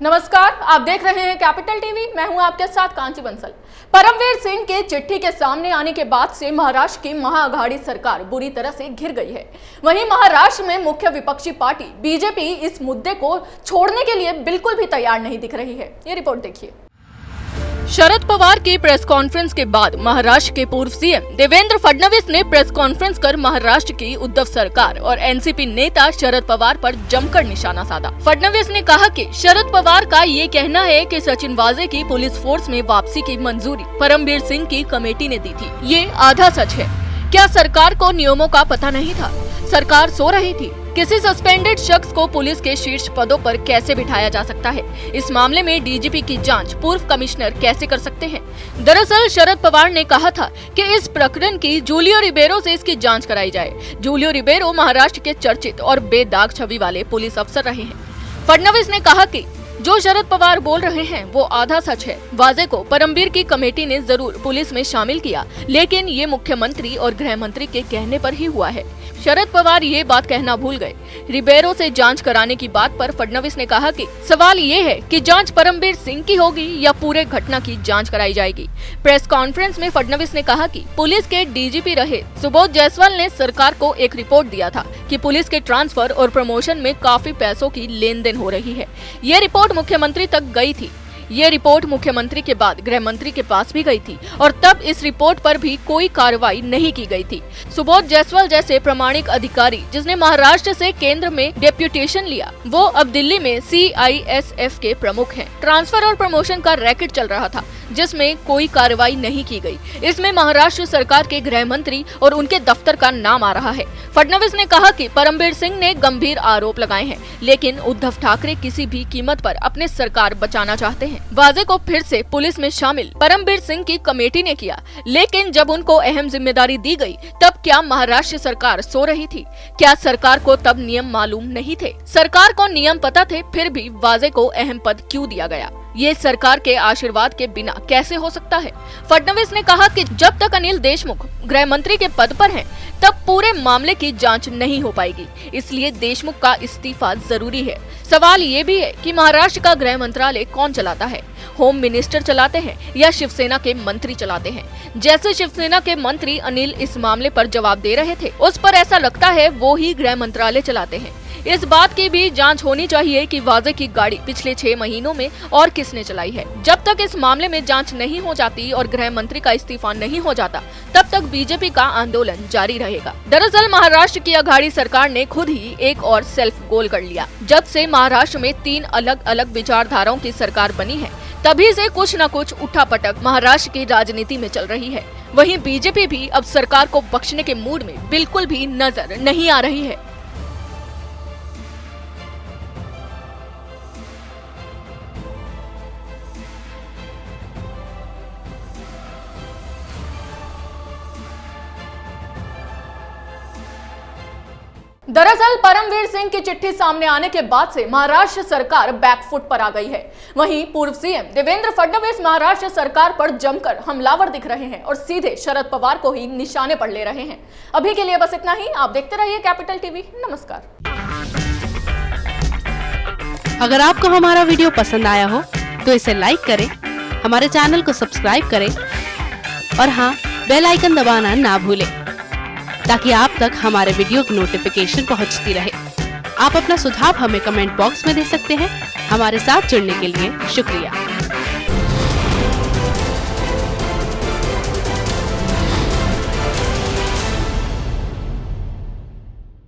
नमस्कार, आप देख रहे हैं कैपिटल टीवी। मैं हूं आपके साथ कांची बंसल। परमवीर सिंह के चिट्ठी के सामने आने के बाद से महाराष्ट्र की महाअघाड़ी सरकार बुरी तरह से घिर गई है। वहीं महाराष्ट्र में मुख्य विपक्षी पार्टी बीजेपी इस मुद्दे को छोड़ने के लिए बिल्कुल भी तैयार नहीं दिख रही है। ये रिपोर्ट देखिए। शरद पवार की प्रेस कॉन्फ्रेंस के बाद महाराष्ट्र के पूर्व सीएम देवेंद्र फडणवीस ने प्रेस कॉन्फ्रेंस कर महाराष्ट्र की उद्धव सरकार और एनसीपी नेता शरद पवार पर जमकर निशाना साधा। फडणवीस ने कहा कि शरद पवार का ये कहना है कि सचिन वाजे की पुलिस फोर्स में वापसी की मंजूरी परमवीर सिंह की कमेटी ने दी थी। ये आधा सच है। क्या सरकार को नियमों का पता नहीं था? सरकार सो रही थी। किसी सस्पेंडेड शख्स को पुलिस के शीर्ष पदों पर कैसे बिठाया जा सकता है? इस मामले में डीजीपी की जांच पूर्व कमिश्नर कैसे कर सकते हैं? दरअसल शरद पवार ने कहा था कि इस प्रकरण की जूलियो रिबेरो से इसकी जांच कराई जाए। जूलियो रिबेरो महाराष्ट्र के चर्चित और बेदाग छवि वाले पुलिस अफसर रहे हैं। फडणवीस ने कहा कि जो शरद पवार बोल रहे हैं वो आधा सच है। वाजे को परमवीर की कमेटी ने जरूर पुलिस में शामिल किया, लेकिन ये मुख्यमंत्री और गृह मंत्री के कहने पर ही हुआ है। शरद पवार ये बात कहना भूल गए। रिबेरो से जांच कराने की बात पर फडणवीस ने कहा कि सवाल ये है कि जांच परमवीर सिंह की होगी या पूरे घटना की जांच कराई जाएगी। प्रेस कॉन्फ्रेंस में फडणवीस ने कहा कि पुलिस के डीजीपी रहे सुबोध जायसवाल ने सरकार को एक रिपोर्ट दिया था कि पुलिस के ट्रांसफर और प्रमोशन में काफी पैसों की लेन देन हो रही है। ये रिपोर्ट मुख्यमंत्री तक गई थी। ये रिपोर्ट मुख्यमंत्री के बाद गृह मंत्री के पास भी गई थी और तब इस रिपोर्ट पर भी कोई कार्रवाई नहीं की गई थी। सुबोध जायसवाल जैसे प्रामाणिक अधिकारी जिसने महाराष्ट्र से केंद्र में डेप्यूटेशन लिया, वो अब दिल्ली में CISF के प्रमुख हैं। ट्रांसफर और प्रमोशन का रैकेट चल रहा था जिसमें कोई कार्रवाई नहीं की गई। इसमें महाराष्ट्र सरकार के गृह मंत्री और उनके दफ्तर का नाम आ रहा है। फडणवीस ने कहा कि परमवीर सिंह ने गंभीर आरोप लगाए हैं, लेकिन उद्धव ठाकरे किसी भी कीमत पर अपने सरकार बचाना चाहते हैं। वाजे को फिर से पुलिस में शामिल परमवीर सिंह की कमेटी ने किया, लेकिन जब उनको अहम जिम्मेदारी दी गई तब क्या महाराष्ट्र सरकार सो रही थी? क्या सरकार को तब नियम मालूम नहीं थे? सरकार को नियम पता थे, फिर भी वाजे को अहम पद क्यों दिया गया? ये सरकार के आशीर्वाद के बिना कैसे हो सकता है? फडणवीस ने कहा कि जब तक अनिल देशमुख गृह मंत्री के पद पर हैं, तब पूरे मामले की जांच नहीं हो पाएगी। इसलिए देशमुख का इस्तीफा जरूरी है। सवाल ये भी है कि महाराष्ट्र का गृह मंत्रालय कौन चलाता है? होम मिनिस्टर चलाते हैं या शिवसेना के मंत्री चलाते हैं? जैसे शिवसेना के मंत्री अनिल इस मामले पर जवाब दे रहे थे, उस पर ऐसा लगता है वो ही गृह मंत्रालय चलाते हैं। इस बात की भी जांच होनी चाहिए कि वाजे की गाड़ी पिछले 6 महीनों में और किसने चलाई है। जब तक इस मामले में जांच नहीं हो जाती और गृह मंत्री का इस्तीफा नहीं हो जाता, तब तक बीजेपी का आंदोलन जारी रहेगा। दरअसल महाराष्ट्र की अघाड़ी सरकार ने खुद ही एक और सेल्फ गोल कर लिया। जब से महाराष्ट्र में 3 अलग अलग विचारधाराओं की सरकार बनी है, तभी से कुछ न कुछ उठापटक महाराष्ट्र की राजनीति में चल रही है। वहीं बीजेपी भी अब सरकार को बख्शने के मूड में बिल्कुल भी नजर नहीं आ रही है। दरअसल परमवीर सिंह की चिट्ठी सामने आने के बाद से महाराष्ट्र सरकार बैकफुट पर आ गई है। वहीं पूर्व सीएम देवेंद्र फडणवीस महाराष्ट्र सरकार पर जमकर हमलावर दिख रहे हैं और सीधे शरद पवार को ही निशाने पर ले रहे हैं। अभी के लिए बस इतना ही। आप देखते रहिए कैपिटल टीवी। नमस्कार। अगर आपको हमारा वीडियो पसंद आया हो तो इसे लाइक करें, हमारे चैनल को सब्सक्राइब करें और हाँ, बेल आइकन दबाना ना भूलें ताकि आप तक हमारे वीडियो की नोटिफिकेशन पहुंचती रहे। आप अपना सुझाव हमें कमेंट बॉक्स में दे सकते हैं। हमारे साथ जुड़ने के लिए शुक्रिया।